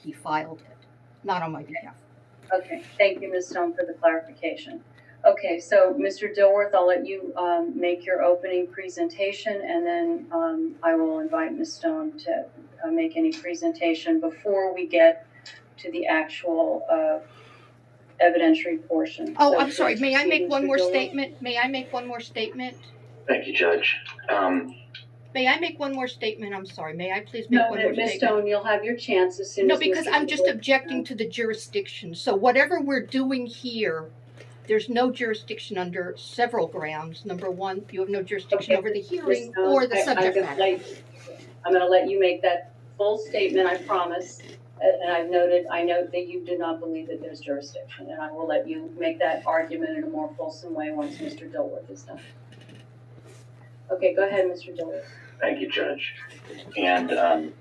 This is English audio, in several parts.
he filed it, not on my behalf. Okay, thank you, Ms. Stone, for the clarification. Okay, so Mr. Dilworth, I'll let you make your opening presentation, and then I will invite Ms. Stone to make any presentation before we get to the actual evidentiary portion. Oh, So I'm sorry. May I make one more Dilworth? statement? May I make one more statement? Thank you, Judge. May I make one more statement? I'm sorry. May I please make one more statement? Ms. Stone, you'll have your chance as soon as No, because Mr. I'm just Dilworth- objecting to the jurisdiction. So whatever we're doing here, there's no jurisdiction under several grounds. Number one, you have no jurisdiction over the hearing or the subject matter. I'm going to let you make that full statement, I promise. And I note that you do not believe that there's jurisdiction, and I will let you make that argument in a more fulsome way once Mr. Dilworth is done. Okay, go ahead, Mr. Dilworth. Thank you, Judge. And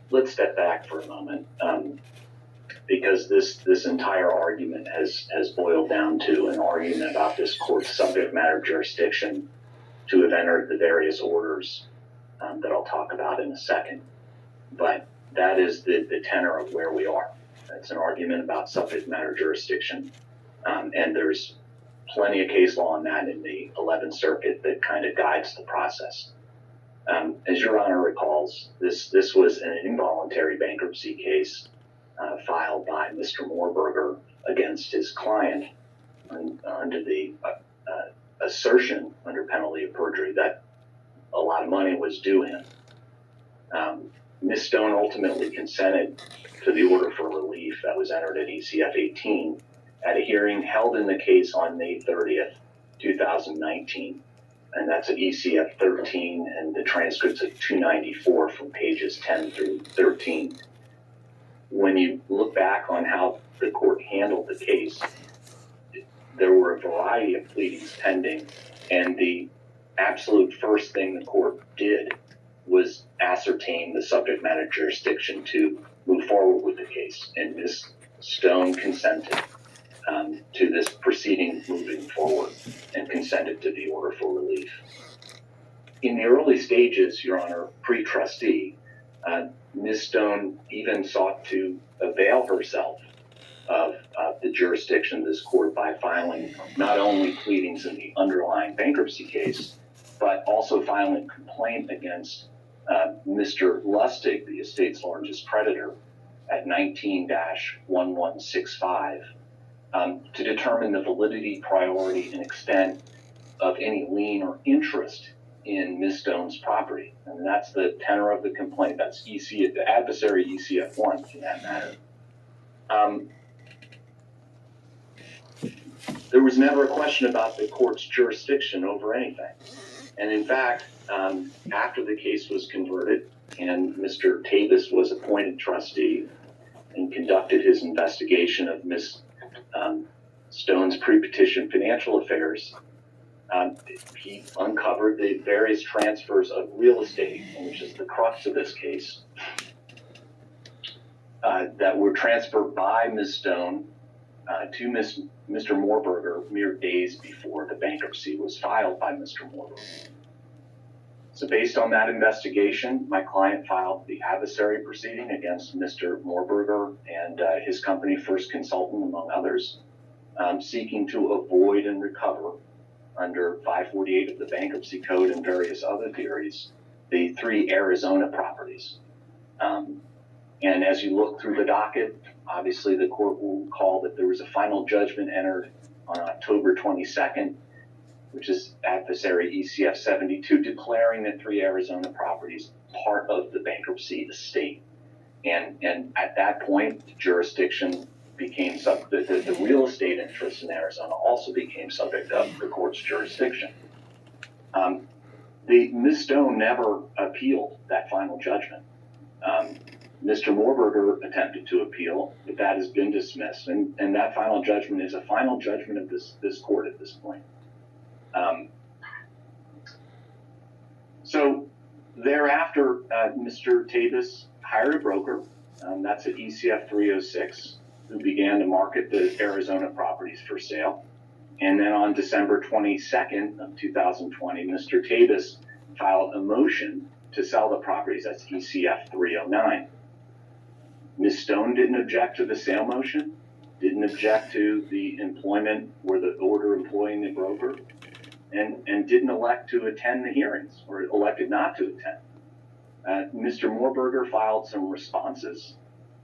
let's step back for a moment, because this entire argument has boiled down to an argument about this court's subject matter jurisdiction to have entered the various orders that I'll talk about in a second. But that is the tenor of where we are. It's an argument about subject matter jurisdiction, and there's plenty of case law on that in the 11th Circuit that kind of guides the process. As Your Honor recalls, this was an involuntary bankruptcy case filed by Mr. Moorberger against his client under the assertion, under penalty of perjury, that a lot of money was due him. Ms. Stone ultimately consented to the order for relief that was entered at ECF 18 at a hearing held in the case on May 30th, 2019. And that's at ECF 13 and the transcripts of 294 from pages 10 through 13. When you look back on how the court handled the case, there were a variety of pleadings pending, and the absolute first thing the court did was ascertain the subject matter jurisdiction to move forward with the case. And Ms. Stone consented to this proceeding moving forward and consented to the order for relief. In the early stages, Your Honor, pre-trustee, Ms. Stone even sought to avail herself of the jurisdiction of this court by filing not only pleadings in the underlying bankruptcy case, but also filing a complaint against Mr. Lustig, the estate's largest creditor, at 19-1165 to determine the validity, priority, and extent of any lien or interest in Ms. Stone's property. And that's the tenor of the complaint. That's the adversary ECF 1 in that matter. There was never a question about the court's jurisdiction over anything. And in fact, after the case was converted and Mr. Tavis was appointed trustee and conducted his investigation of Ms. Stone's pre-petition financial affairs, he uncovered the various transfers of real estate, which is the crux of this case, that were transferred by Ms. Stone to Mr. Moorberger mere days before the bankruptcy was filed by Mr. Moorberger. So based on that investigation, my client filed the adversary proceeding against Mr. Moorberger and his company, First Consultant, among others, seeking to avoid and recover under 548 of the Bankruptcy Code and various other theories, the 3 Arizona properties. And as you look through the docket, obviously the court will recall that there was a final judgment entered on October 22nd, which is adversary ECF 72, declaring the 3 Arizona properties part of the bankruptcy estate. And at that point, the jurisdiction became the real estate interest in Arizona also became subject of the court's jurisdiction. Ms. Stone never appealed that final judgment. Mr. Moorberger attempted to appeal, but that has been dismissed. And that final judgment is a final judgment of this court at this point. So thereafter, Mr. Tavis hired a broker, that's at ECF 306, who began to market the Arizona properties for sale. And then on December 22nd of 2020, Mr. Tavis filed a motion to sell the properties. That's ECF 309. Ms. Stone didn't object to the sale motion, didn't object to the employment or the order employing the broker, and didn't elect to attend the hearings, or elected not to attend. Mr. Moorberger filed some responses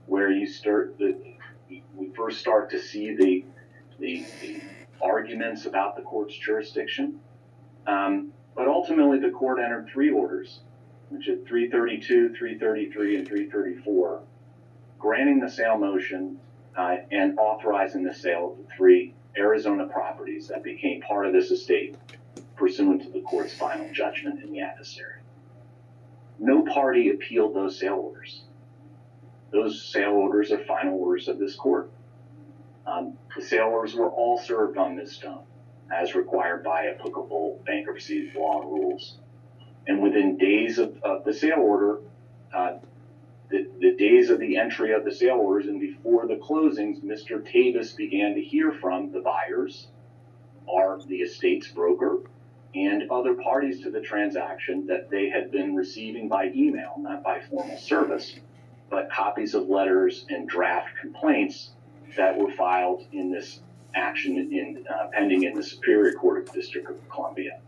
where we first start to see the arguments about the court's jurisdiction. But ultimately, the court entered 3 orders, which is 332, 333, and 334, granting the sale motion and authorizing the sale of the 3 Arizona properties that became part of this estate pursuant to the court's final judgment in the adversary. No party appealed those sale orders. Those sale orders are final orders of this court. The sale orders were all served on Ms. Stone, as required by applicable bankruptcy law rules. And within days of the sale order, the days of the entry of the sale orders and before the closings, Mr. Tavis began to hear from the buyers, or the estate's broker, and other parties to the transaction that they had been receiving by email, not by formal service, but copies of letters and draft complaints that were filed in this action pending in the Superior Court of the District of Columbia.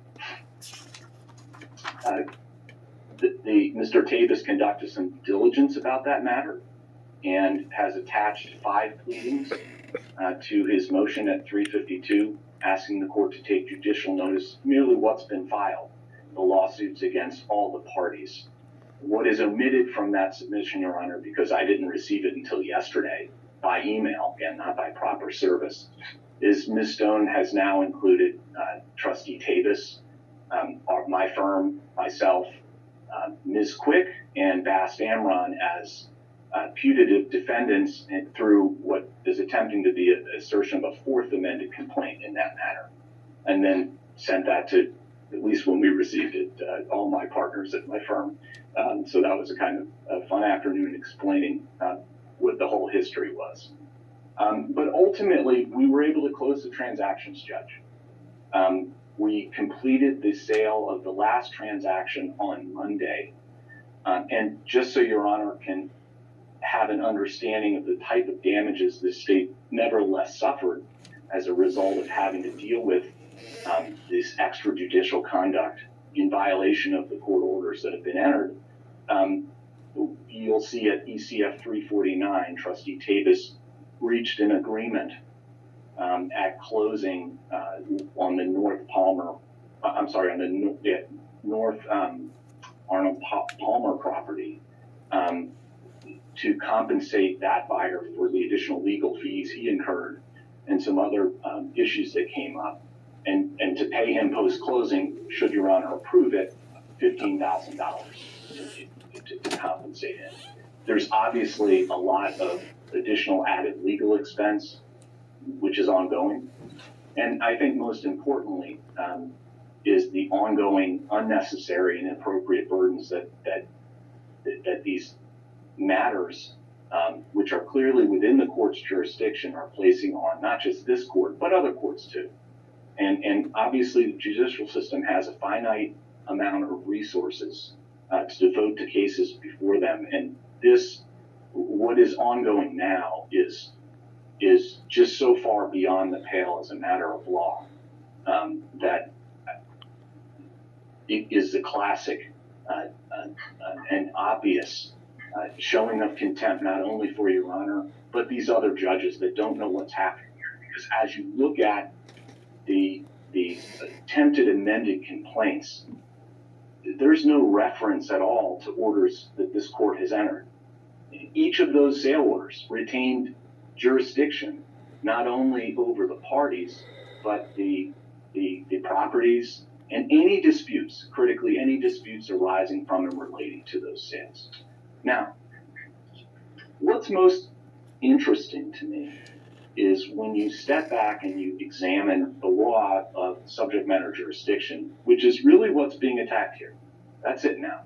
Mr. Tavis conducted some diligence about that matter and has attached 5 pleadings to his motion at 352, asking the court to take judicial notice merely what's been filed, the lawsuits against all the parties. What is omitted from that submission, Your Honor, because I didn't receive it until yesterday by email, again, not by proper service, is Ms. Stone has now included Trustee Tavis, my firm, myself, Ms. Quick, and Bast Amron as putative defendants through what is attempting to be an assertion of a 4th amended complaint in that matter. And then sent that to, at least when we received it, all my partners at my firm. So that was a kind of a fun afternoon explaining what the whole history was. But ultimately, we were able to close the transactions, Judge. We completed the sale of the last transaction on Monday. And just so Your Honor can have an understanding of the type of damages the state nevertheless suffered as a result of having to deal with this extrajudicial conduct in violation of the court orders that have been entered, you'll see at ECF 349, Trustee Tavis reached an agreement at closing on the North Arnold Palmer property to compensate that buyer for the additional legal fees he incurred and some other issues that came up, and to pay him post-closing, should Your Honor approve it, $15,000 to compensate him. There's obviously a lot of additional added legal expense, which is ongoing. And I think most importantly is the ongoing unnecessary and inappropriate burdens that these matters, which are clearly within the court's jurisdiction, are placing on not just this court, but other courts too. And obviously the judicial system has a finite amount of resources to devote to cases before them. And what is ongoing now is just so far beyond the pale as a matter of law that it is the classic and obvious showing of contempt, not only for Your Honor, but these other judges that don't know what's happening here. Because as you look at the attempted amended complaints, there's no reference at all to orders that this court has entered. Each of those sale orders retained jurisdiction, not only over the parties, but the properties and any disputes, critically any disputes arising from and relating to those sales. Now, what's most interesting to me is when you step back and you examine the law of subject matter jurisdiction, which is really what's being attacked here. That's it now.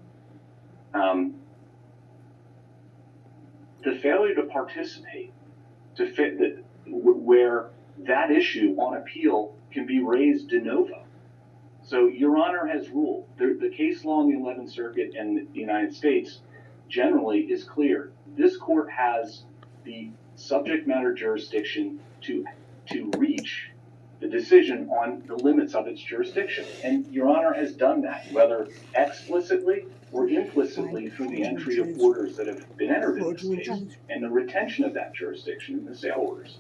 The failure to participate, where that issue on appeal can be raised de novo. So Your Honor has ruled. The case law in the 11th Circuit and the United States generally is clear. This court has the subject matter jurisdiction to reach the decision on the limits of its jurisdiction. And Your Honor has done that, whether explicitly or implicitly through the entry of orders that have been entered in this case and the retention of that jurisdiction in the sale orders.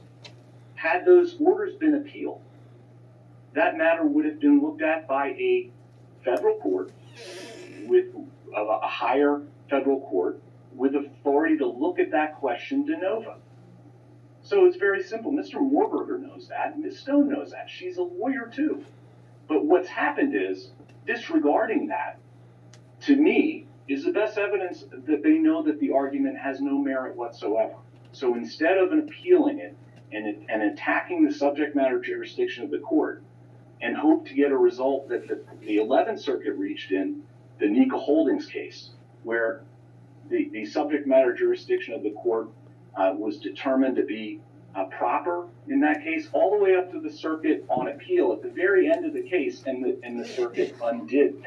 Had those orders been appealed, that matter would have been looked at by a federal court of a higher federal court with authority to look at that question de novo. So it's very simple. Mr. Warburger knows that. Ms. Stone knows that. She's a lawyer too. But what's happened is disregarding that, to me, is the best evidence that they know that the argument has no merit whatsoever. So instead of appealing it and attacking the subject matter jurisdiction of the court and hope to get a result that the 11th Circuit reached in the Nika Holdings case, where the subject matter jurisdiction of the court was determined to be proper in that case, all the way up to the circuit on appeal at the very end of the case, and the circuit undid everything.